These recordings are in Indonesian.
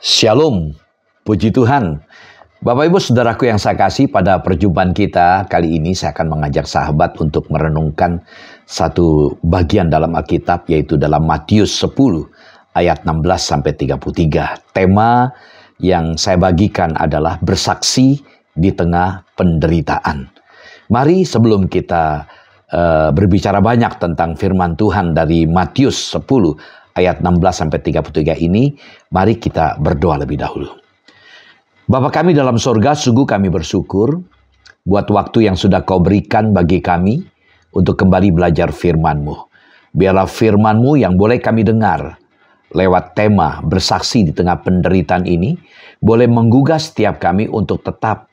Shalom, puji Tuhan. Bapak Ibu Saudaraku yang saya kasih, pada perjumpaan kita kali ini saya akan mengajak sahabat untuk merenungkan satu bagian dalam Alkitab, yaitu dalam Matius 10 ayat 16-33. Tema yang saya bagikan adalah bersaksi di tengah penderitaan. Mari sebelum kita berbicara banyak tentang firman Tuhan dari Matius 10 ayat 16-33 ini, mari kita berdoa lebih dahulu. Bapa kami dalam sorga, sungguh kami bersyukur buat waktu yang sudah Kau berikan bagi kami untuk kembali belajar firman-Mu. Biarlah firman-Mu yang boleh kami dengar lewat tema bersaksi di tengah penderitaan ini, boleh menggugah setiap kami untuk tetap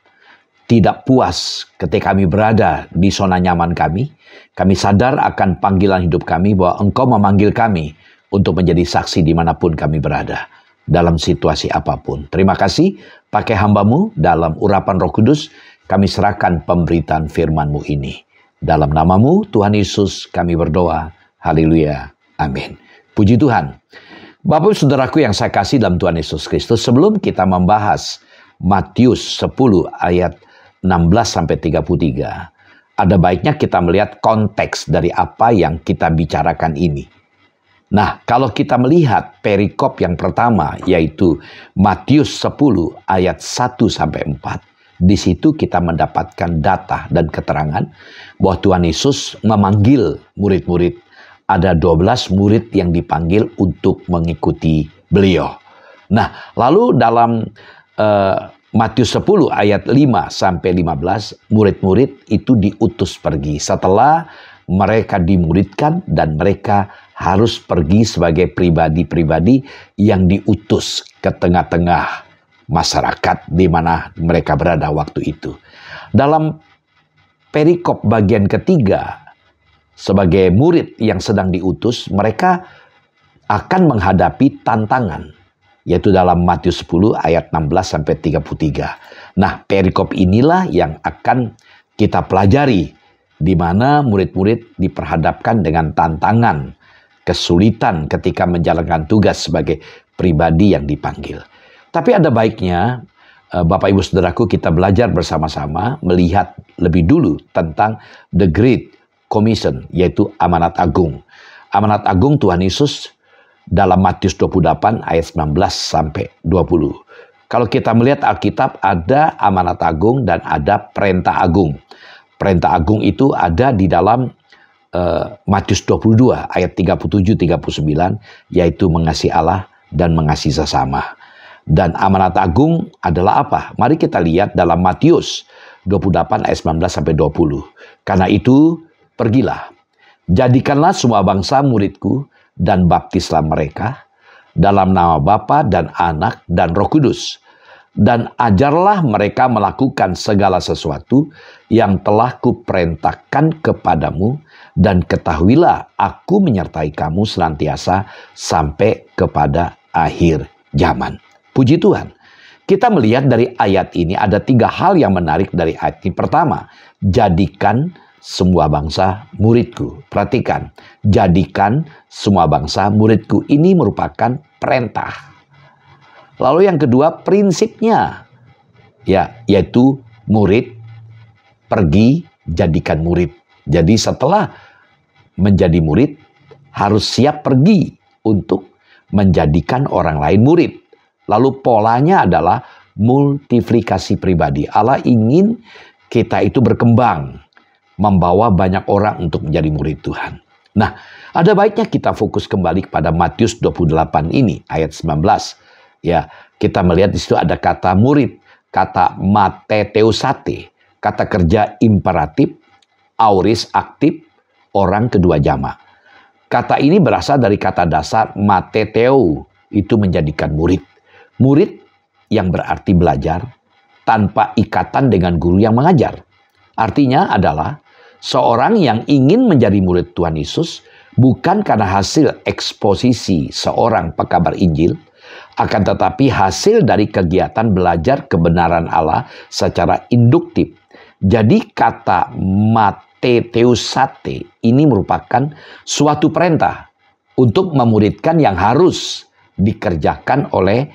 tidak puas ketika kami berada di zona nyaman kami. Kami sadar akan panggilan hidup kami bahwa Engkau memanggil kami untuk menjadi saksi dimanapun kami berada, dalam situasi apapun. Terima kasih, pakai hamba-Mu dalam urapan Roh Kudus, kami serahkan pemberitaan firman-Mu ini. Dalam nama-Mu, Tuhan Yesus, kami berdoa. Haleluya. Amin. Puji Tuhan. Bapak Saudaraku yang saya kasih dalam Tuhan Yesus Kristus, sebelum kita membahas Matius 10 ayat 16-33, ada baiknya kita melihat konteks dari apa yang kita bicarakan ini. Nah, kalau kita melihat perikop yang pertama, yaitu Matius 10 ayat 1-4, di situ kita mendapatkan data dan keterangan bahwa Tuhan Yesus memanggil murid-murid. Ada 12 murid yang dipanggil untuk mengikuti beliau. Nah, lalu dalam Matius 10 ayat 5-15, murid-murid itu diutus pergi setelah mereka dimuridkan, dan mereka harus pergi sebagai pribadi-pribadi yang diutus ke tengah-tengah masyarakat di mana mereka berada waktu itu. Dalam perikop bagian ketiga, sebagai murid yang sedang diutus, mereka akan menghadapi tantangan, yaitu dalam Matius 10 ayat 16-33. Nah, perikop inilah yang akan kita pelajari, di mana murid-murid diperhadapkan dengan tantangan, kesulitan ketika menjalankan tugas sebagai pribadi yang dipanggil. Tapi ada baiknya, Bapak Ibu Saudaraku, kita belajar bersama-sama melihat lebih dulu tentang The Great Commission, yaitu amanat agung. Amanat agung Tuhan Yesus dalam Matius 28 ayat 19-20. Kalau kita melihat Alkitab, ada amanat agung dan ada perintah agung. Perintah agung itu ada di dalam Matius 22 ayat 37-39, yaitu mengasihi Allah dan mengasihi sesama. Dan amanat agung adalah apa? Mari kita lihat dalam Matius 28 ayat 19-20. Karena itu pergilah, jadikanlah semua bangsa muridku dan baptislah mereka dalam nama Bapa dan Anak dan Roh Kudus. Dan ajarlah mereka melakukan segala sesuatu yang telah kuperintahkan kepadamu, dan ketahuilah aku menyertai kamu senantiasa sampai kepada akhir zaman. Puji Tuhan. Kita melihat dari ayat ini ada 3 hal yang menarik dari ayat ini. Pertama, jadikan semua bangsa muridku. Perhatikan, jadikan semua bangsa muridku. Ini merupakan perintah. Lalu yang kedua, prinsipnya, yaitu murid pergi jadikan murid. Jadi setelah menjadi murid, harus siap pergi untuk menjadikan orang lain murid. Lalu polanya adalah multiplikasi pribadi. Allah ingin kita itu berkembang, membawa banyak orang untuk menjadi murid Tuhan. Nah, ada baiknya kita fokus kembali kepada Matius 28 ini, ayat 19. Ya, kita melihat di situ ada kata murid, kata mateteusate, kata kerja imperatif, auris aktif, orang kedua jamak. Kata ini berasal dari kata dasar mateteu, itu menjadikan murid. Murid yang berarti belajar tanpa ikatan dengan guru yang mengajar. Artinya adalah seorang yang ingin menjadi murid Tuhan Yesus bukan karena hasil eksposisi seorang pekabar Injil, akan tetapi hasil dari kegiatan belajar kebenaran Allah secara induktif. Jadi kata mateteusate ini merupakan suatu perintah untuk memuridkan yang harus dikerjakan oleh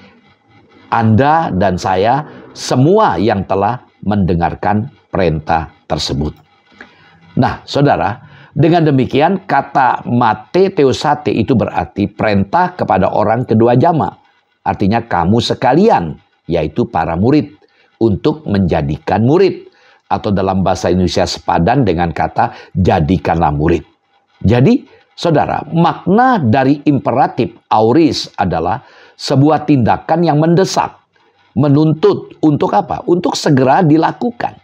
Anda dan saya semua yang telah mendengarkan perintah tersebut. Nah, saudara, dengan demikian kata mate theosate itu berarti perintah kepada orang kedua jama. Artinya kamu sekalian, yaitu para murid, untuk menjadikan murid. Atau dalam bahasa Indonesia sepadan dengan kata jadikanlah murid. Jadi, saudara, makna dari imperatif auris adalah sebuah tindakan yang mendesak, menuntut untuk apa? Untuk segera dilakukan.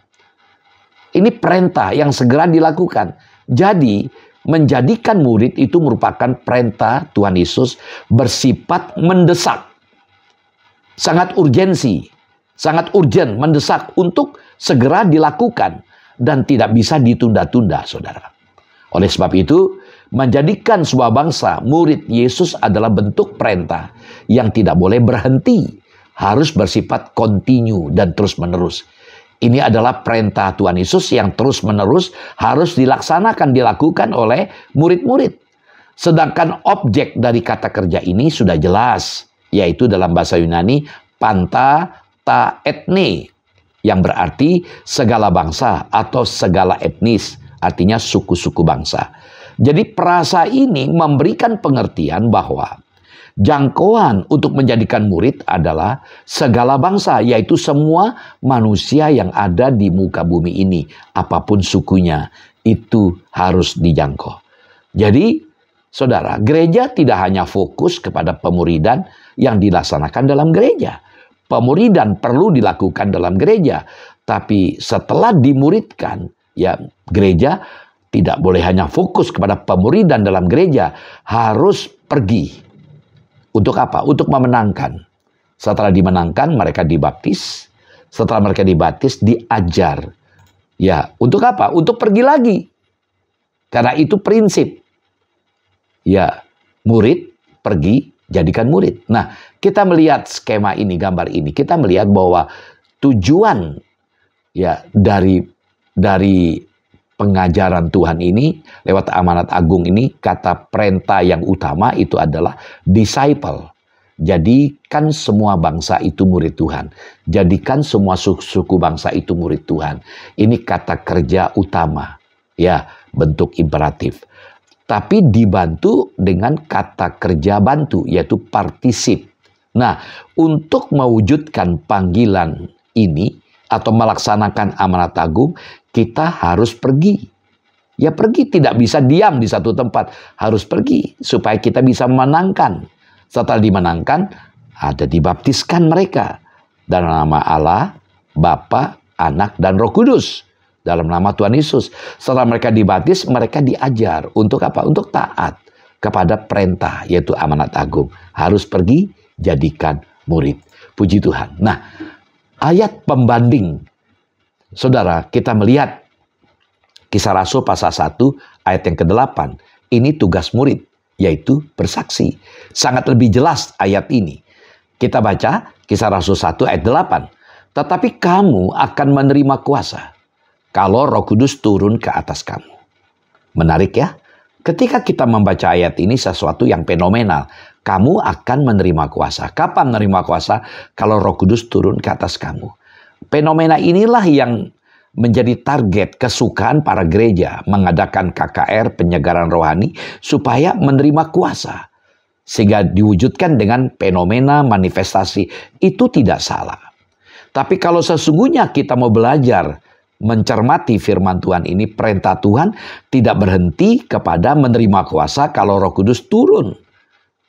Ini perintah yang segera dilakukan. Jadi, menjadikan murid itu merupakan perintah Tuhan Yesus bersifat mendesak. Sangat urgensi, sangat urgent, mendesak untuk segera dilakukan dan tidak bisa ditunda-tunda, saudara. Oleh sebab itu, menjadikan sebuah bangsa murid Yesus adalah bentuk perintah yang tidak boleh berhenti, harus bersifat kontinu dan terus-menerus. Ini adalah perintah Tuhan Yesus yang terus-menerus harus dilakukan oleh murid-murid. Sedangkan objek dari kata kerja ini sudah jelas, yaitu dalam bahasa Yunani panta ta ethne, yang berarti segala bangsa atau segala etnis, artinya suku-suku bangsa. Jadi perasa ini memberikan pengertian bahwa jangkauan untuk menjadikan murid adalah segala bangsa, yaitu semua manusia yang ada di muka bumi ini, apapun sukunya, itu harus dijangkau. Jadi, saudara, gereja tidak hanya fokus kepada pemuridan yang dilaksanakan dalam gereja. Pemuridan perlu dilakukan dalam gereja, tapi setelah dimuridkan, ya gereja tidak boleh hanya fokus kepada pemuridan dalam gereja, harus pergi. Untuk apa? Untuk memenangkan. Setelah dimenangkan, mereka dibaptis. Setelah mereka dibaptis, diajar. Ya, untuk apa? Untuk pergi lagi. Karena itu prinsip. Ya, murid pergi, jadikan murid. Nah, kita melihat skema ini, gambar ini. Kita melihat bahwa tujuan ya dari pengajaran Tuhan ini, lewat amanat agung ini, kata perintah yang utama itu adalah disciple. Jadikan semua bangsa itu murid Tuhan. Jadikan semua suku bangsa itu murid Tuhan. Ini kata kerja utama. Ya, bentuk imperatif. Tapi dibantu dengan kata kerja bantu, yaitu partisip. Nah, untuk mewujudkan panggilan ini, atau melaksanakan amanat agung, kita harus pergi. Ya pergi, tidak bisa diam di satu tempat. Harus pergi supaya kita bisa memenangkan. Setelah dimenangkan, ada dibaptiskan mereka. Dalam nama Allah, Bapa, Anak, dan Roh Kudus. Dalam nama Tuhan Yesus. Setelah mereka dibaptis, mereka diajar. Untuk apa? Untuk taat kepada perintah, yaitu amanat agung. Harus pergi, jadikan murid. Puji Tuhan. Nah, ayat pembanding, saudara, kita melihat Kisah Rasul pasal 1 ayat yang ke-8. Ini tugas murid, yaitu bersaksi. Sangat lebih jelas ayat ini. Kita baca Kisah Rasul 1 ayat 8. Tetapi kamu akan menerima kuasa kalau Roh Kudus turun ke atas kamu. Menarik ya? Ketika kita membaca ayat ini, sesuatu yang fenomenal. Kamu akan menerima kuasa. Kapan menerima kuasa? Kalau Roh Kudus turun ke atas kamu. Fenomena inilah yang menjadi target kesukaan para gereja mengadakan KKR, penyegaran rohani, supaya menerima kuasa. Sehingga diwujudkan dengan fenomena manifestasi. Itu tidak salah. Tapi kalau sesungguhnya kita mau belajar mencermati firman Tuhan ini, perintah Tuhan tidak berhenti kepada menerima kuasa kalau Roh Kudus turun.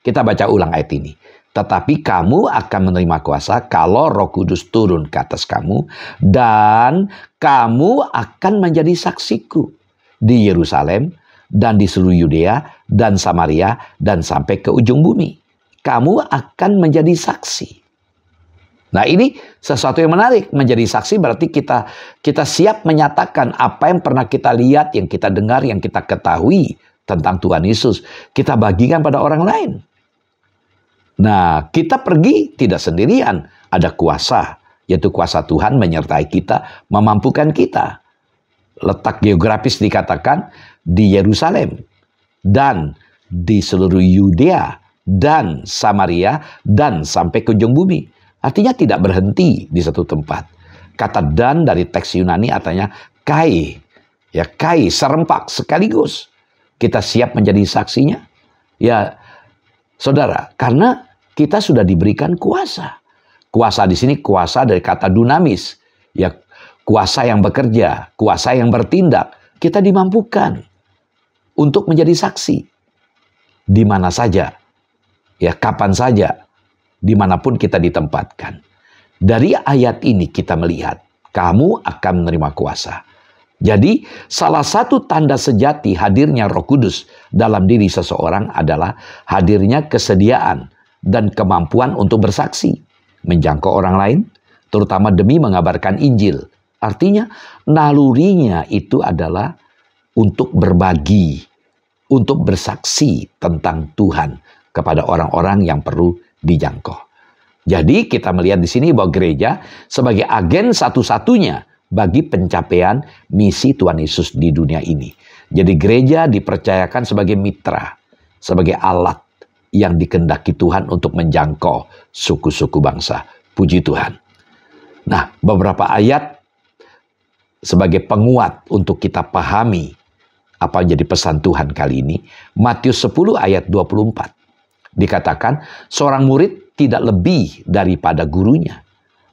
Kita baca ulang ayat ini. Tetapi kamu akan menerima kuasa kalau Roh Kudus turun ke atas kamu, dan kamu akan menjadi saksiku di Yerusalem dan di seluruh Yudea dan Samaria dan sampai ke ujung bumi. Kamu akan menjadi saksi. Nah, ini sesuatu yang menarik. Menjadi saksi berarti kita siap menyatakan apa yang pernah kita lihat, yang kita dengar, yang kita ketahui tentang Tuhan Yesus. Kita bagikan pada orang lain. Nah, kita pergi tidak sendirian. Ada kuasa, yaitu kuasa Tuhan menyertai kita, memampukan kita. Letak geografis dikatakan di Yerusalem dan di seluruh Yudea dan Samaria dan sampai ke ujung bumi. Artinya tidak berhenti di satu tempat. Kata dan dari teks Yunani artinya kai. Ya, kai, serempak sekaligus. Kita siap menjadi saksinya. Ya, saudara, karena kita sudah diberikan kuasa. Kuasa di sini kuasa dari kata dunamis. Ya, kuasa yang bekerja, kuasa yang bertindak. Kita dimampukan untuk menjadi saksi. Di mana saja. Ya, kapan saja. Dimanapun kita ditempatkan. Dari ayat ini kita melihat, kamu akan menerima kuasa. Jadi, salah satu tanda sejati hadirnya Roh Kudus dalam diri seseorang adalah hadirnya kesediaan dan kemampuan untuk bersaksi, menjangkau orang lain, terutama demi mengabarkan Injil. Artinya, nalurinya itu adalah untuk berbagi, untuk bersaksi tentang Tuhan kepada orang-orang yang perlu dijangkau. Jadi, kita melihat di sini bahwa gereja sebagai agen satu-satunya bagi pencapaian misi Tuhan Yesus di dunia ini. Jadi gereja dipercayakan sebagai mitra, sebagai alat yang dikehendaki Tuhan untuk menjangkau suku-suku bangsa. Puji Tuhan. Nah, beberapa ayat sebagai penguat untuk kita pahami apa yang jadi pesan Tuhan kali ini. Matius 10 ayat 24. Dikatakan, seorang murid tidak lebih daripada gurunya,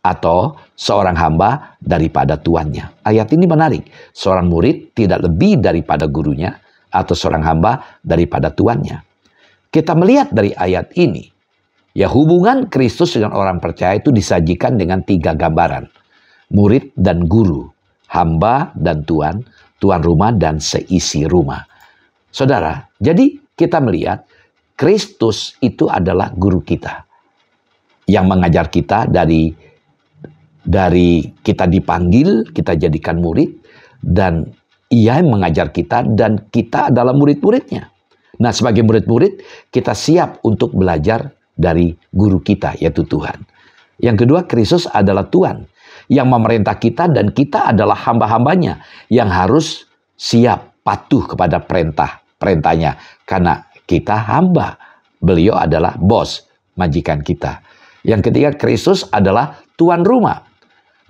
atau seorang hamba daripada tuannya. Ayat ini menarik. Seorang murid tidak lebih daripada gurunya atau seorang hamba daripada tuannya. Kita melihat dari ayat ini, ya hubungan Kristus dengan orang percaya itu disajikan dengan 3 gambaran. Murid dan guru, hamba dan tuan, tuan rumah dan seisi rumah. Saudara, jadi kita melihat Kristus itu adalah guru kita. Yang mengajar kita dari kita dipanggil, kita jadikan murid, dan ia yang mengajar kita, dan kita adalah murid-muridnya. Nah, sebagai murid-murid, kita siap untuk belajar dari guru kita, yaitu Tuhan. Yang kedua, Kristus adalah Tuhan, yang memerintah kita, dan kita adalah hamba-hambanya, yang harus siap patuh kepada perintahnya, karena kita hamba. Beliau adalah bos, majikan kita. Yang ketiga, Kristus adalah tuan rumah.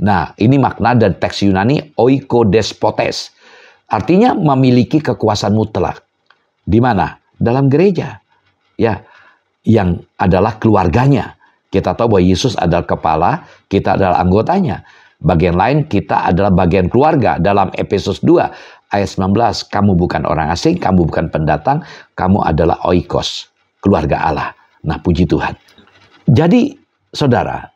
Nah, ini makna dari teks Yunani oikodespotes. Artinya memiliki kekuasaan mutlak. Di mana? Dalam gereja. Ya, yang adalah keluarganya. Kita tahu bahwa Yesus adalah kepala, kita adalah anggotanya. Bagian lain, kita adalah bagian keluarga. Dalam Efesus 2 ayat 19, kamu bukan orang asing, kamu bukan pendatang, kamu adalah oikos, keluarga Allah. Nah, puji Tuhan. Jadi, saudara,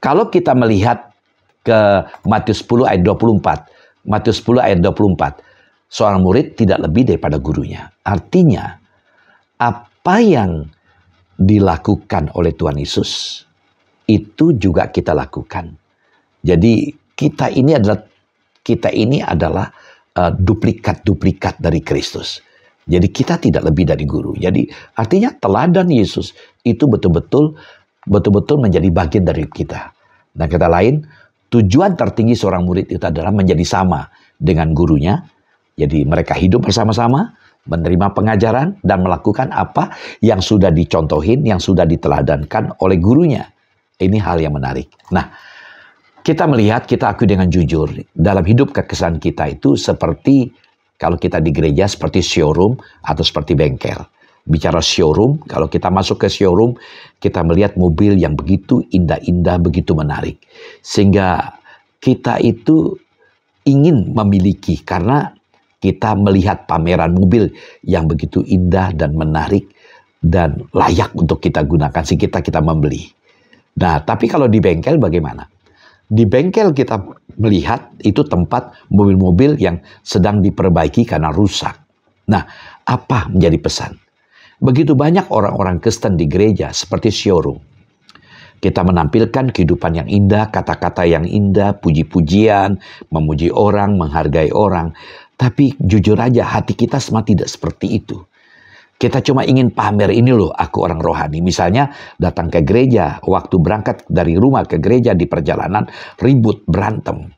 kalau kita melihat ke Matius 10 ayat 24, Matius 10 ayat 24, seorang murid tidak lebih daripada gurunya. Artinya, apa yang dilakukan oleh Tuhan Yesus, itu juga kita lakukan. Jadi, kita ini adalah duplikat-duplikat dari Kristus. Jadi, kita tidak lebih dari guru. Jadi, artinya teladan Yesus itu betul-betul menjadi bagian dari kita. Dan kata lain, tujuan tertinggi seorang murid itu adalah menjadi sama dengan gurunya. Jadi mereka hidup bersama-sama, menerima pengajaran, dan melakukan apa yang sudah dicontohin, yang sudah diteladankan oleh gurunya. Ini hal yang menarik. Nah, kita melihat, kita akui dengan jujur, dalam hidup kekesan kita itu seperti, kalau kita di gereja, seperti showroom atau seperti bengkel. Bicara showroom, kalau kita masuk ke showroom, kita melihat mobil yang begitu indah-indah, begitu menarik. Sehingga kita itu ingin memiliki, karena kita melihat pameran mobil yang begitu indah dan menarik, dan layak untuk kita gunakan, sehingga kita membeli. Nah, tapi kalau di bengkel bagaimana? Di bengkel kita melihat itu tempat mobil-mobil yang sedang diperbaiki karena rusak. Nah, apa menjadi pesan? Begitu banyak orang-orang Kristen di gereja seperti showroom. Kita menampilkan kehidupan yang indah, kata-kata yang indah, puji-pujian, memuji orang, menghargai orang. Tapi jujur aja hati kita semua tidak seperti itu. Kita cuma ingin pamer, ini loh aku orang rohani. Misalnya datang ke gereja, waktu berangkat dari rumah ke gereja di perjalanan ribut, berantem.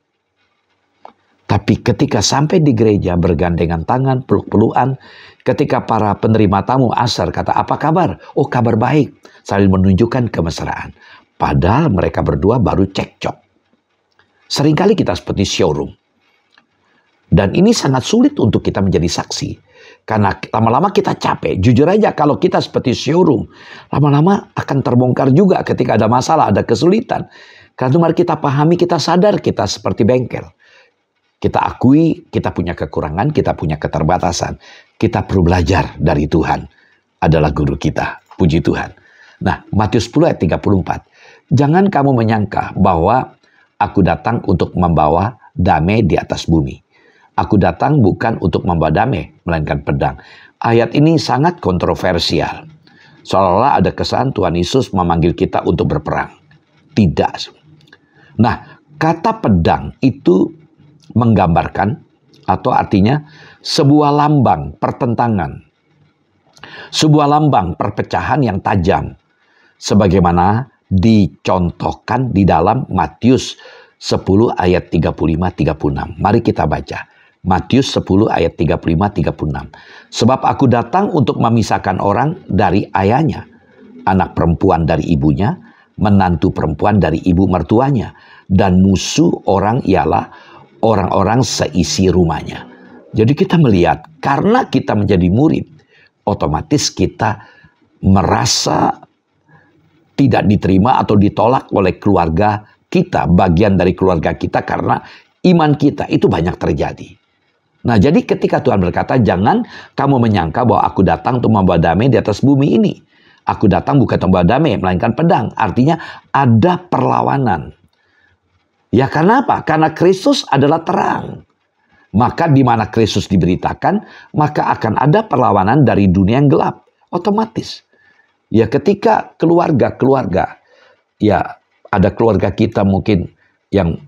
Tapi ketika sampai di gereja bergandengan tangan, peluk-pelukan, ketika para penerima tamu asar kata, apa kabar? Oh, kabar baik. Saling menunjukkan kemesraan. Padahal mereka berdua baru cekcok. Seringkali kita seperti showroom. Dan ini sangat sulit untuk kita menjadi saksi. Karena lama-lama kita capek. Jujur aja kalau kita seperti showroom, lama-lama akan terbongkar juga ketika ada masalah, ada kesulitan. Karena mari kita pahami, kita sadar kita seperti bengkel. Kita akui kita punya kekurangan, kita punya keterbatasan. Kita perlu belajar dari Tuhan. Adalah guru kita. Puji Tuhan. Nah, Matius 10 ayat 34. Jangan kamu menyangka bahwa aku datang untuk membawa damai di atas bumi. Aku datang bukan untuk membawa damai, melainkan pedang. Ayat ini sangat kontroversial. Seolah-olah ada kesan Tuhan Yesus memanggil kita untuk berperang. Tidak. Nah, kata pedang itu menggambarkan atau artinya sebuah lambang pertentangan. Sebuah lambang perpecahan yang tajam. Sebagaimana dicontohkan di dalam Matius 10 ayat 35-36. Mari kita baca. Matius 10 ayat 35-36. Sebab aku datang untuk memisahkan orang dari ayahnya, anak perempuan dari ibunya, menantu perempuan dari ibu mertuanya, dan musuh orang ialah orang-orang seisi rumahnya. Jadi kita melihat, karena kita menjadi murid, otomatis kita merasa tidak diterima atau ditolak oleh keluarga kita, bagian dari keluarga kita, karena iman kita itu banyak terjadi. Nah, jadi ketika Tuhan berkata, jangan kamu menyangka bahwa aku datang untuk membawa damai di atas bumi ini. Aku datang bukan untuk membawa damai, melainkan pedang. Artinya ada perlawanan. Ya, karena apa? Karena Kristus adalah terang. Maka di mana Kristus diberitakan, maka akan ada perlawanan dari dunia yang gelap. Otomatis. Ya, ketika keluarga, ya ada keluarga kita mungkin yang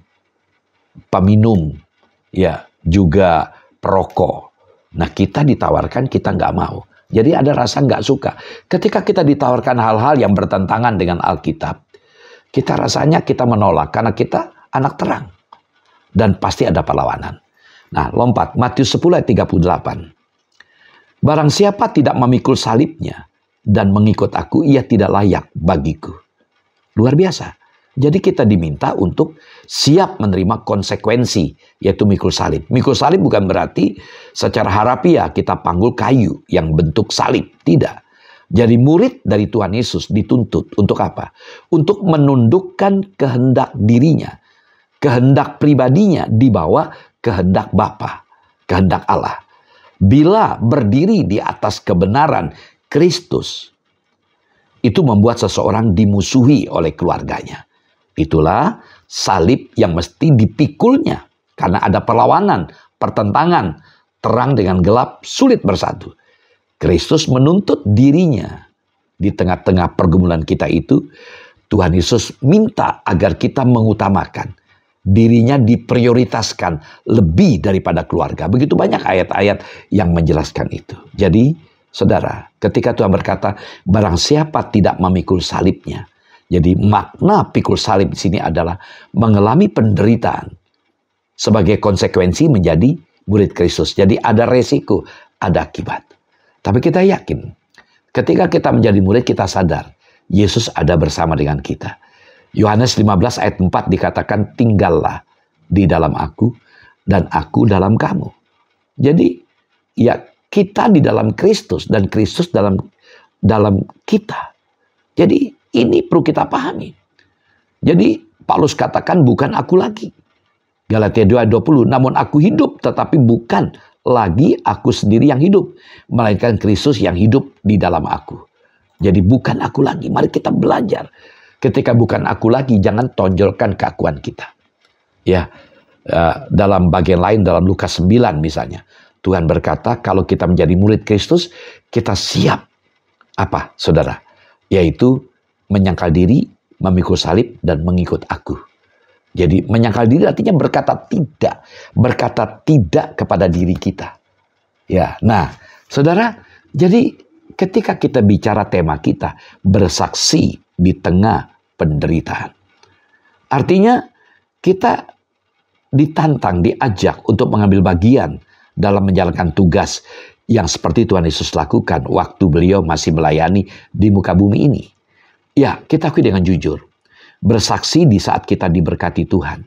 peminum, ya juga perokok. Nah, kita ditawarkan, kita nggak mau. Jadi ada rasa nggak suka. Ketika kita ditawarkan hal-hal yang bertentangan dengan Alkitab, kita rasanya kita menolak karena kita anak terang. Dan pasti ada perlawanan. Nah, lompat. Matius 10 ayat 38. Barang siapa tidak memikul salibnya dan mengikut aku, ia tidak layak bagiku. Luar biasa. Jadi kita diminta untuk siap menerima konsekuensi, yaitu mikul salib. Mikul salib bukan berarti secara harafiah kita panggul kayu yang bentuk salib. Tidak. Jadi murid dari Tuhan Yesus dituntut untuk apa? Untuk menundukkan kehendak dirinya. Kehendak pribadinya di bawah kehendak Bapa, kehendak Allah. Bila berdiri di atas kebenaran Kristus, itu membuat seseorang dimusuhi oleh keluarganya. Itulah salib yang mesti dipikulnya. Karena ada perlawanan, pertentangan, terang dengan gelap, sulit bersatu. Kristus menuntut dirinya. Di tengah-tengah pergumulan kita itu, Tuhan Yesus minta agar kita mengutamakan. Dirinya diprioritaskan lebih daripada keluarga. Begitu banyak ayat-ayat yang menjelaskan itu. Jadi, saudara, ketika Tuhan berkata, barang siapa tidak memikul salibnya. Jadi makna pikul salib di sini adalah mengalami penderitaan sebagai konsekuensi menjadi murid Kristus. Jadi ada resiko, ada akibat. Tapi kita yakin, ketika kita menjadi murid, kita sadar Yesus ada bersama dengan kita. Yohanes 15 ayat 4 dikatakan, tinggallah di dalam aku dan aku dalam kamu. Jadi ya kita di dalam Kristus dan Kristus dalam kita. Jadi ini perlu kita pahami. Jadi Paulus katakan bukan aku lagi. Galatia 2:20, namun aku hidup tetapi bukan lagi aku sendiri yang hidup, melainkan Kristus yang hidup di dalam aku. Jadi bukan aku lagi. Mari kita belajar. Ketika bukan aku lagi, jangan tonjolkan keakuan kita. Ya, dalam bagian lain dalam Lukas 9 misalnya, Tuhan berkata kalau kita menjadi murid Kristus, kita siap apa, saudara? Yaitu menyangkal diri, memikul salib, dan mengikut aku. Jadi menyangkal diri artinya berkata tidak kepada diri kita. Ya, nah, saudara, jadi ketika kita bicara tema kita bersaksi di tengah penderitaan, artinya kita ditantang, diajak untuk mengambil bagian dalam menjalankan tugas yang seperti Tuhan Yesus lakukan waktu beliau masih melayani di muka bumi ini. Ya, kita akui dengan jujur. Bersaksi di saat kita diberkati Tuhan.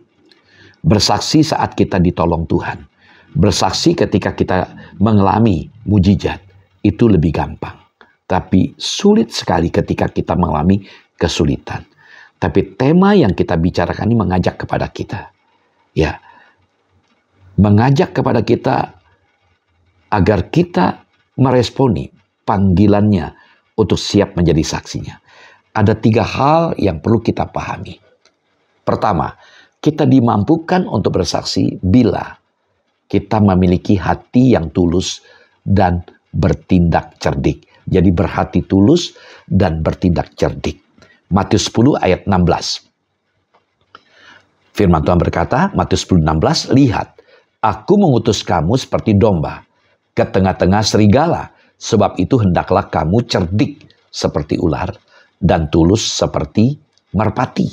Bersaksi saat kita ditolong Tuhan. Bersaksi ketika kita mengalami mujizat. Itu lebih gampang. Tapi sulit sekali ketika kita mengalami kesulitan. Tapi tema yang kita bicarakan ini mengajak kepada kita. Ya, mengajak kepada kita agar kita meresponi panggilannya untuk siap menjadi saksinya. Ada 3 hal yang perlu kita pahami. Pertama, kita dimampukan untuk bersaksi bila kita memiliki hati yang tulus dan bertindak cerdik. Jadi berhati tulus dan bertindak cerdik. Matius 10 ayat 16. Firman Tuhan berkata, Matius 10:16, lihat, aku mengutus kamu seperti domba ke tengah-tengah serigala. Sebab itu hendaklah kamu cerdik seperti ular dan tulus seperti merpati.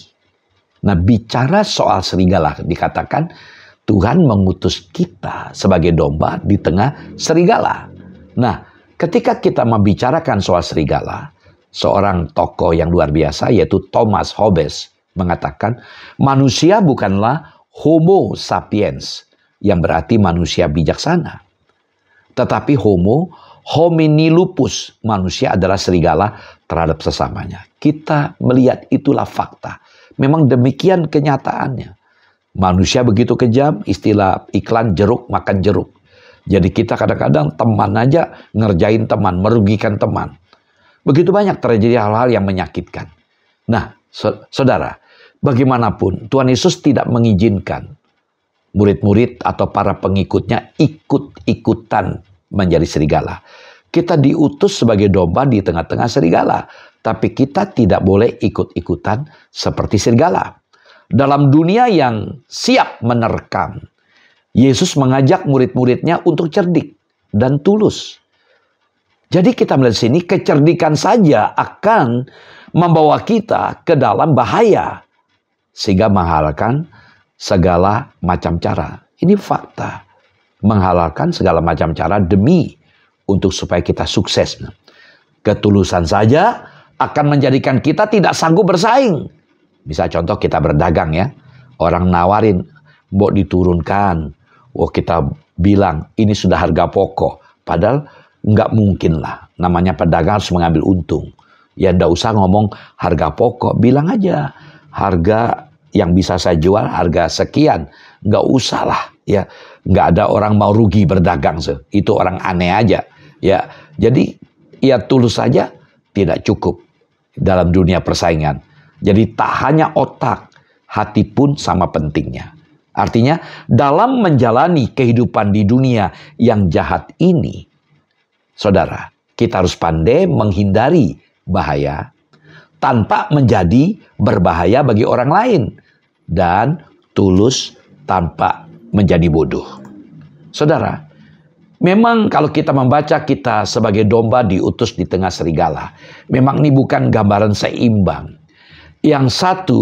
Nah, bicara soal serigala, dikatakan Tuhan mengutus kita sebagai domba di tengah serigala. Nah, ketika kita membicarakan soal serigala, seorang tokoh yang luar biasa yaitu Thomas Hobbes mengatakan manusia bukanlah Homo sapiens yang berarti manusia bijaksana. Tetapi Homo homini lupus, manusia adalah serigala terhadap sesamanya. Kita melihat itulah fakta. Memang demikian kenyataannya. Manusia begitu kejam, istilah iklan jeruk makan jeruk. Jadi kita kadang-kadang teman aja ngerjain teman, merugikan teman. Begitu banyak terjadi hal-hal yang menyakitkan. Nah, saudara, bagaimanapun Tuhan Yesus tidak mengizinkan murid-murid atau para pengikutnya ikut-ikutan menjadi serigala. Kita diutus sebagai domba di tengah-tengah serigala. Tapi kita tidak boleh ikut-ikutan seperti serigala. Dalam dunia yang siap menerkam, Yesus mengajak murid-muridnya untuk cerdik dan tulus. Jadi kita melihat sini kecerdikan saja akan membawa kita ke dalam bahaya. Sehingga menghalalkan segala macam cara. Ini fakta. Menghalalkan segala macam cara demi untuk supaya kita sukses. Ketulusan saja akan menjadikan kita tidak sanggup bersaing. Bisa contoh kita berdagang ya. Orang nawarin, mau diturunkan. Oh kita bilang ini sudah harga pokok. Padahal nggak mungkin lah. Namanya pedagang harus mengambil untung. Ya nggak usah ngomong harga pokok. Bilang aja harga yang bisa saya jual harga sekian. Nggak usah lah. Ya, nggak ada orang mau rugi berdagang. Itu orang aneh aja. Ya, jadi ya tulus saja tidak cukup dalam dunia persaingan. Jadi tak hanya otak, hati pun sama pentingnya. Artinya dalam menjalani kehidupan di dunia yang jahat ini, saudara, kita harus pandai menghindari bahaya tanpa menjadi berbahaya bagi orang lain. Dan tulus tanpa menjadi bodoh. Saudara, memang kalau kita membaca kita sebagai domba diutus di tengah serigala. Memang ini bukan gambaran seimbang. Yang satu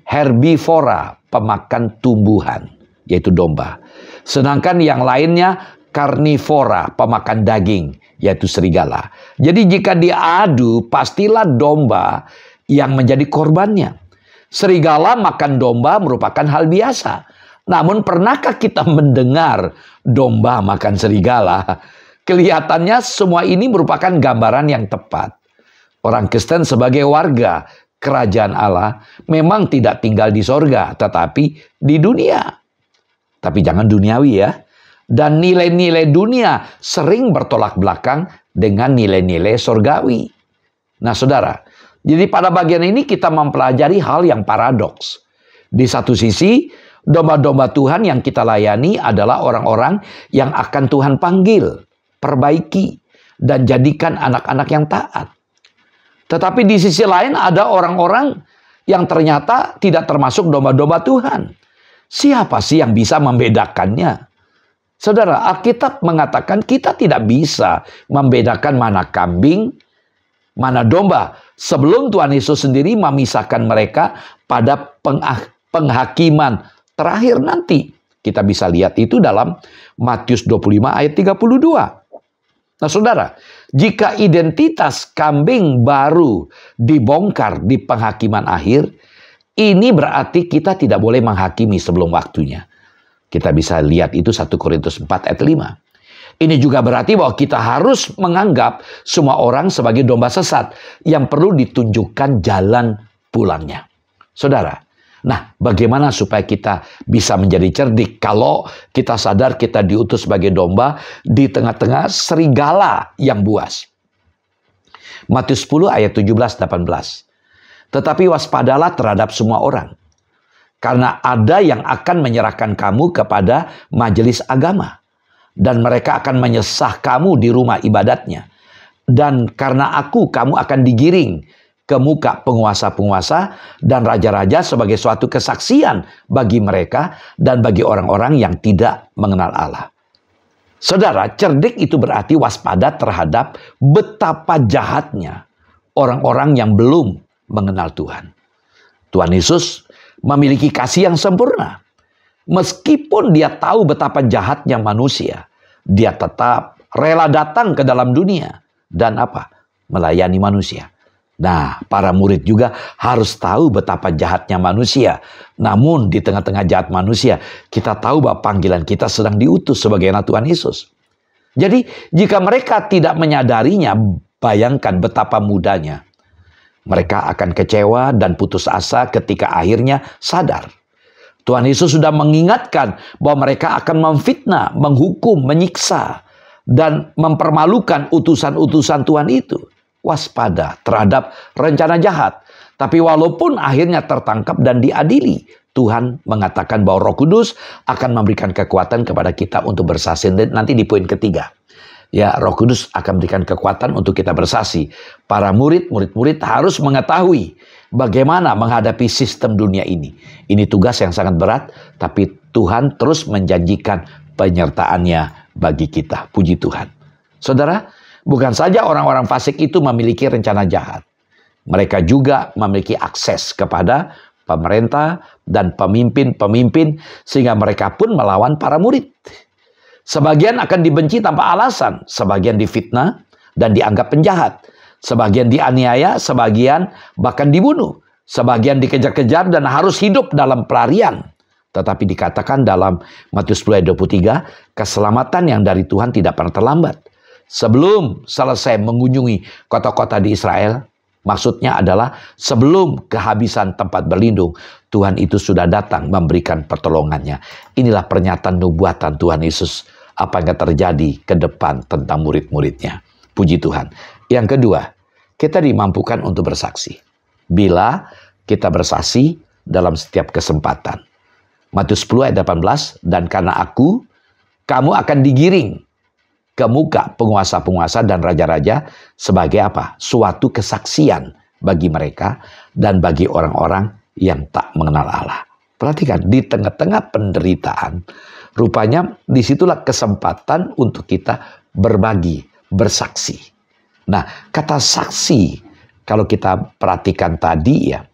herbivora, pemakan tumbuhan, yaitu domba. Sedangkan yang lainnya karnivora, pemakan daging, yaitu serigala. Jadi jika diadu, pastilah domba yang menjadi korbannya. Serigala makan domba merupakan hal biasa. Namun pernahkah kita mendengar domba makan serigala? Kelihatannya semua ini merupakan gambaran yang tepat. Orang Kristen sebagai warga kerajaan Allah memang tidak tinggal di sorga, tetapi di dunia. Tapi jangan duniawi ya. Dan nilai-nilai dunia sering bertolak belakang dengan nilai-nilai sorgawi. Nah saudara, jadi pada bagian ini kita mempelajari hal yang paradoks. Di satu sisi, domba-domba Tuhan yang kita layani adalah orang-orang yang akan Tuhan panggil, perbaiki, dan jadikan anak-anak yang taat. Tetapi di sisi lain ada orang-orang yang ternyata tidak termasuk domba-domba Tuhan. Siapa sih yang bisa membedakannya? Saudara, Alkitab mengatakan kita tidak bisa membedakan mana kambing, mana domba. Sebelum Tuhan Yesus sendiri memisahkan mereka pada penghakiman terakhir nanti. Kita bisa lihat itu dalam Matius 25 ayat 32. Nah saudara, jika identitas kambing baru dibongkar di penghakiman akhir, Ini berarti kita tidak boleh menghakimi sebelum waktunya. Kita bisa lihat itu 1 Korintus 4 ayat 5. Ini juga berarti bahwa kita harus menganggap semua orang sebagai domba sesat yang perlu ditunjukkan jalan pulangnya. Saudara, nah bagaimana supaya kita bisa menjadi cerdik kalau kita sadar kita diutus sebagai domba di tengah-tengah serigala yang buas? Matius 10 ayat 17-18. Tetapi waspadalah terhadap semua orang, karena ada yang akan menyerahkan kamu kepada majelis agama, dan mereka akan menyesah kamu di rumah ibadatnya. Dan karena aku, kamu akan digiring ke muka penguasa-penguasa dan raja-raja sebagai suatu kesaksian bagi mereka dan bagi orang-orang yang tidak mengenal Allah. Saudara, cerdik itu berarti waspada terhadap betapa jahatnya orang-orang yang belum mengenal Tuhan. Tuhan Yesus memiliki kasih yang sempurna. Meskipun dia tahu betapa jahatnya manusia, dia tetap rela datang ke dalam dunia dan melayani manusia. Nah, para murid juga harus tahu betapa jahatnya manusia. Namun di tengah-tengah jahat manusia, kita tahu bahwa panggilan kita sedang diutus sebagai anak Tuhan Yesus. Jadi, jika mereka tidak menyadarinya, bayangkan betapa mudanya. Mereka akan kecewa dan putus asa ketika akhirnya sadar. Tuhan Yesus sudah mengingatkan bahwa mereka akan memfitnah, menghukum, menyiksa, dan mempermalukan utusan-utusan Tuhan itu. Waspada terhadap rencana jahat. Tapi walaupun akhirnya tertangkap dan diadili, Tuhan mengatakan bahwa Roh Kudus akan memberikan kekuatan kepada kita untuk bersaksi. Nanti di poin ketiga. Ya, Roh Kudus akan memberikan kekuatan untuk kita bersaksi. Para murid-murid harus mengetahui bagaimana menghadapi sistem dunia ini. Ini tugas yang sangat berat, tapi Tuhan terus menjanjikan penyertaannya bagi kita. Puji Tuhan. Saudara, bukan saja orang-orang fasik itu memiliki rencana jahat. Mereka juga memiliki akses kepada pemerintah dan pemimpin-pemimpin sehingga mereka pun melawan para murid. Sebagian akan dibenci tanpa alasan, sebagian difitnah dan dianggap penjahat, sebagian dianiaya, sebagian bahkan dibunuh, sebagian dikejar-kejar dan harus hidup dalam pelarian. Tetapi dikatakan dalam Matius 10 ayat 23, keselamatan yang dari Tuhan tidak pernah terlambat. Sebelum selesai mengunjungi kota-kota di Israel, maksudnya adalah sebelum kehabisan tempat berlindung, Tuhan itu sudah datang memberikan pertolongannya. Inilah pernyataan nubuatan Tuhan Yesus. Apa yang terjadi ke depan tentang murid-muridnya. Puji Tuhan. Yang kedua, kita dimampukan untuk bersaksi. Bila kita bersaksi dalam setiap kesempatan. Matius 10 ayat 18, dan karena aku, kamu akan digiring ke muka penguasa-penguasa dan raja-raja sebagai suatu kesaksian bagi mereka dan bagi orang-orang yang tak mengenal Allah. Perhatikan, di tengah-tengah penderitaan, rupanya disitulah kesempatan untuk kita berbagi, bersaksi. Nah, kata saksi, kalau kita perhatikan tadi ya,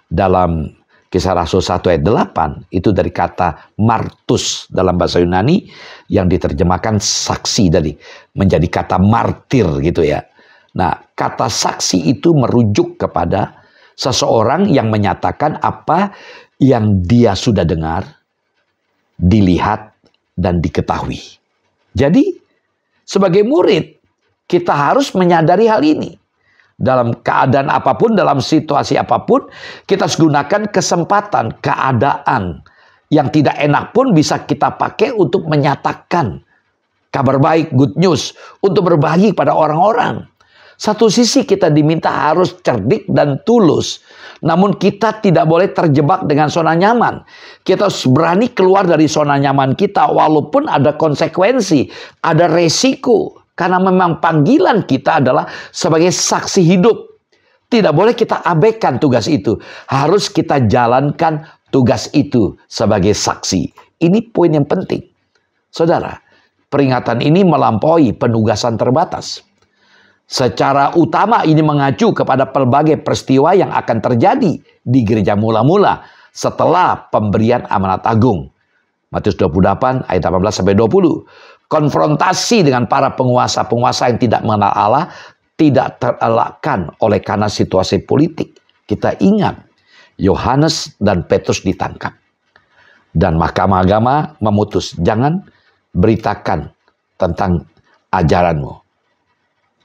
dalam Kisah Rasul 1 ayat 8, itu dari kata martus dalam bahasa Yunani, yang diterjemahkan saksi dari, menjadi kata martir gitu ya. Nah, kata saksi itu merujuk kepada seseorang yang menyatakan apa yang dia sudah dengar, dilihat, dan diketahui. Jadi, sebagai murid, kita harus menyadari hal ini. Dalam keadaan apapun, dalam situasi apapun, kita harus gunakan kesempatan, keadaan yang tidak enak pun bisa kita pakai untuk menyatakan kabar baik, good news, untuk berbagi pada orang-orang. Satu sisi kita diminta harus cerdik dan tulus. Namun kita tidak boleh terjebak dengan zona nyaman. Kita harus berani keluar dari zona nyaman kita walaupun ada konsekuensi, ada resiko. Karena memang panggilan kita adalah sebagai saksi hidup. Tidak boleh kita abaikan tugas itu. Harus kita jalankan tugas itu sebagai saksi. Ini poin yang penting. Saudara, peringatan ini melampaui penugasan terbatas. Secara utama ini mengacu kepada pelbagai peristiwa yang akan terjadi di gereja mula-mula setelah pemberian amanat agung. Matius 28 ayat 18-20. Konfrontasi dengan para penguasa-penguasa yang tidak mengenal Allah tidak terelakkan oleh karena situasi politik. Kita ingat, Yohanes dan Petrus ditangkap. Dan Mahkamah Agama memutus, jangan beritakan tentang ajaranmu.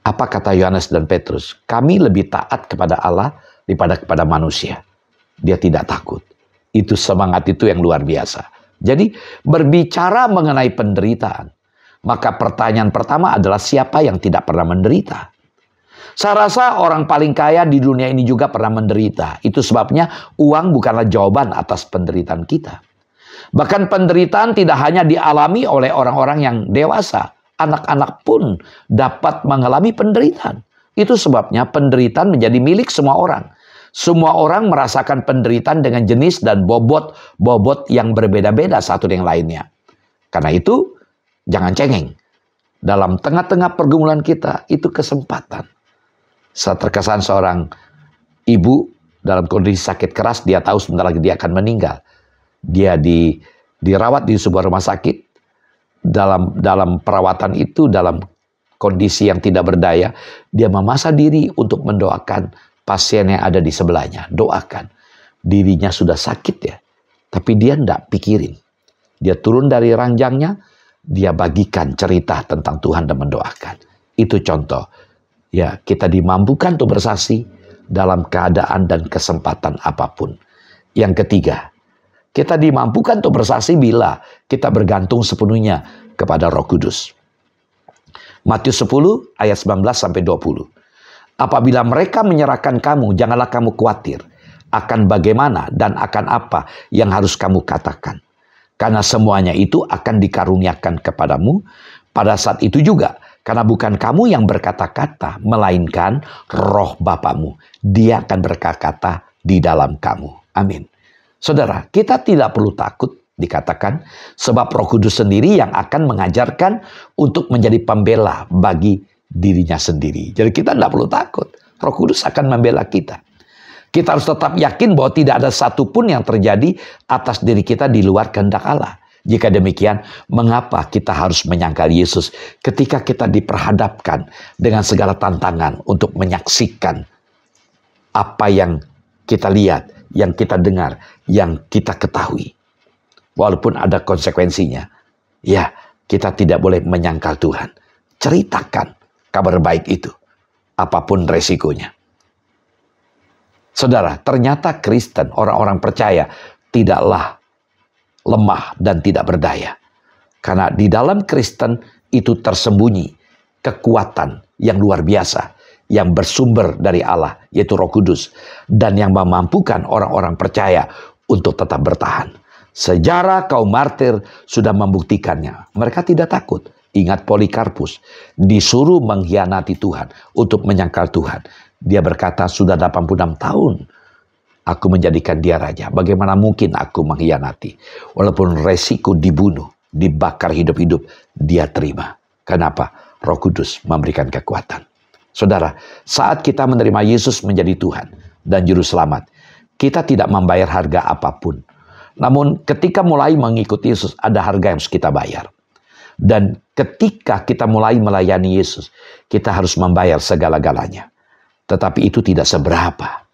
Apa kata Yohanes dan Petrus? Kami lebih taat kepada Allah daripada kepada manusia. Dia tidak takut. Itu semangat itu yang luar biasa. Jadi berbicara mengenai penderitaan, maka pertanyaan pertama adalah siapa yang tidak pernah menderita? Saya rasa orang paling kaya di dunia ini juga pernah menderita. Itu sebabnya uang bukanlah jawaban atas penderitaan kita. Bahkan penderitaan tidak hanya dialami oleh orang-orang yang dewasa. Anak-anak pun dapat mengalami penderitaan. Itu sebabnya penderitaan menjadi milik semua orang. Semua orang merasakan penderitaan dengan jenis dan bobot yang berbeda-beda satu dengan lainnya. Karena itu, jangan cengeng. Dalam tengah-tengah pergumulan kita, itu kesempatan. Saya terkesan seorang ibu dalam kondisi sakit keras, dia tahu sebentar lagi dia akan meninggal. Dia dirawat di sebuah rumah sakit. Dalam perawatan itu, dalam kondisi yang tidak berdaya, dia memaksa diri untuk mendoakan pasien yang ada di sebelahnya. Doakan. Dirinya sudah sakit ya, tapi dia tidak pikirin. Dia turun dari ranjangnya, dia bagikan cerita tentang Tuhan dan mendoakan. Itu contoh. Ya, kita dimampukan untuk bersaksi dalam keadaan dan kesempatan apapun. Yang ketiga, kita dimampukan untuk bersaksi bila kita bergantung sepenuhnya kepada Roh Kudus. Matius 10 ayat 19-20. Apabila mereka menyerahkan kamu, janganlah kamu khawatir akan bagaimana dan akan apa yang harus kamu katakan. Karena semuanya itu akan dikaruniakan kepadamu pada saat itu juga. Karena bukan kamu yang berkata-kata, melainkan Roh Bapamu. Dia akan berkata-kata di dalam kamu. Amin. Saudara, kita tidak perlu takut dikatakan, sebab Roh Kudus sendiri yang akan mengajarkan untuk menjadi pembela bagi dirinya sendiri. Jadi kita tidak perlu takut. Roh Kudus akan membela kita. Kita harus tetap yakin bahwa tidak ada satupun yang terjadi atas diri kita di luar kehendak Allah. Jika demikian, mengapa kita harus menyangkal Yesus ketika kita diperhadapkan dengan segala tantangan untuk menyaksikan apa yang kita lihat, yang kita dengar, yang kita ketahui. Walaupun ada konsekuensinya, ya kita tidak boleh menyangkal Tuhan. Ceritakan kabar baik itu, apapun resikonya. Saudara, ternyata Kristen, orang-orang percaya, tidaklah lemah dan tidak berdaya. Karena di dalam Kristen itu tersembunyi kekuatan yang luar biasa, yang bersumber dari Allah, yaitu Roh Kudus, dan yang memampukan orang-orang percaya untuk tetap bertahan. Sejarah kaum martir sudah membuktikannya. Mereka tidak takut. Ingat Polikarpus, disuruh mengkhianati Tuhan untuk menyangkal Tuhan. Dia berkata, sudah 86 tahun aku menjadikan dia raja. Bagaimana mungkin aku mengkhianati? Walaupun resiko dibunuh, dibakar hidup-hidup, dia terima. Kenapa? Roh Kudus memberikan kekuatan. Saudara, saat kita menerima Yesus menjadi Tuhan dan Juru Selamat, kita tidak membayar harga apapun. Namun ketika mulai mengikuti Yesus, ada harga yang harus kita bayar. Dan ketika kita mulai melayani Yesus, kita harus membayar segala-galanya. Tetapi itu tidak seberapa.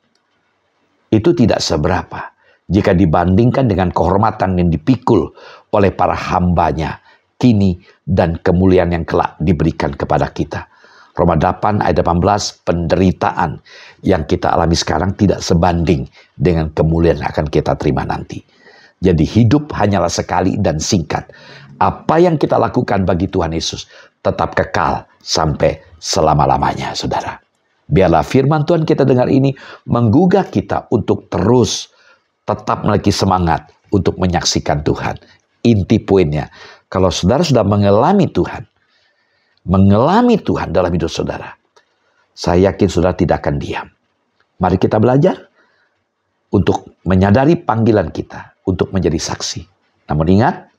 Itu tidak seberapa jika dibandingkan dengan kehormatan yang dipikul oleh para hambanya kini dan kemuliaan yang kelak diberikan kepada kita. Roma 8 ayat 18, penderitaan yang kita alami sekarang tidak sebanding dengan kemuliaan yang akan kita terima nanti. Jadi hidup hanyalah sekali dan singkat. Apa yang kita lakukan bagi Tuhan Yesus tetap kekal sampai selama-lamanya, saudara. Biarlah firman Tuhan kita dengar ini menggugah kita untuk terus tetap memiliki semangat untuk menyaksikan Tuhan. Inti poinnya, kalau saudara sudah mengalami Tuhan dalam hidup saudara, saya yakin saudara tidak akan diam. Mari kita belajar untuk menyadari panggilan kita untuk menjadi saksi. Namun ingat,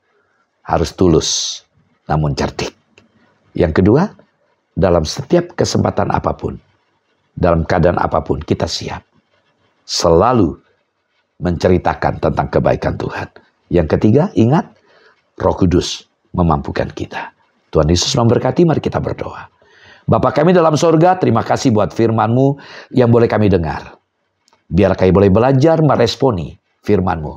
harus tulus, namun cerdik. Yang kedua, dalam setiap kesempatan apapun, dalam keadaan apapun, kita siap selalu menceritakan tentang kebaikan Tuhan. Yang ketiga, ingat, Roh Kudus memampukan kita. Tuhan Yesus memberkati, mari kita berdoa. Bapa kami dalam sorga, terima kasih buat firman-Mu yang boleh kami dengar. Biar kami boleh belajar meresponi firman-Mu.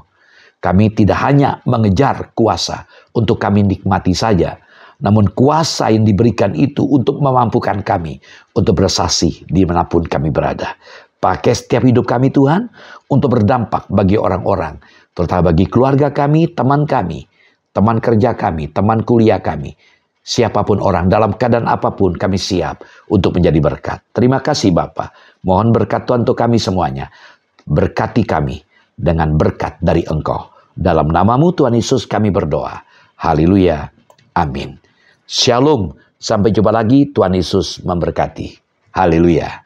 Kami tidak hanya mengejar kuasa untuk kami nikmati saja, namun kuasa yang diberikan itu untuk memampukan kami untuk bersaksi dimanapun kami berada. Pakai setiap hidup kami Tuhan untuk berdampak bagi orang-orang, terutama bagi keluarga kami, teman kerja kami, teman kuliah kami. Siapapun orang, dalam keadaan apapun kami siap untuk menjadi berkat. Terima kasih Bapa. Mohon berkat Tuhan untuk kami semuanya. Berkati kami dengan berkat dari Engkau. Dalam nama-Mu Tuhan Yesus kami berdoa. Haleluya. Amin. Shalom. Sampai jumpa lagi. Tuhan Yesus memberkati. Haleluya.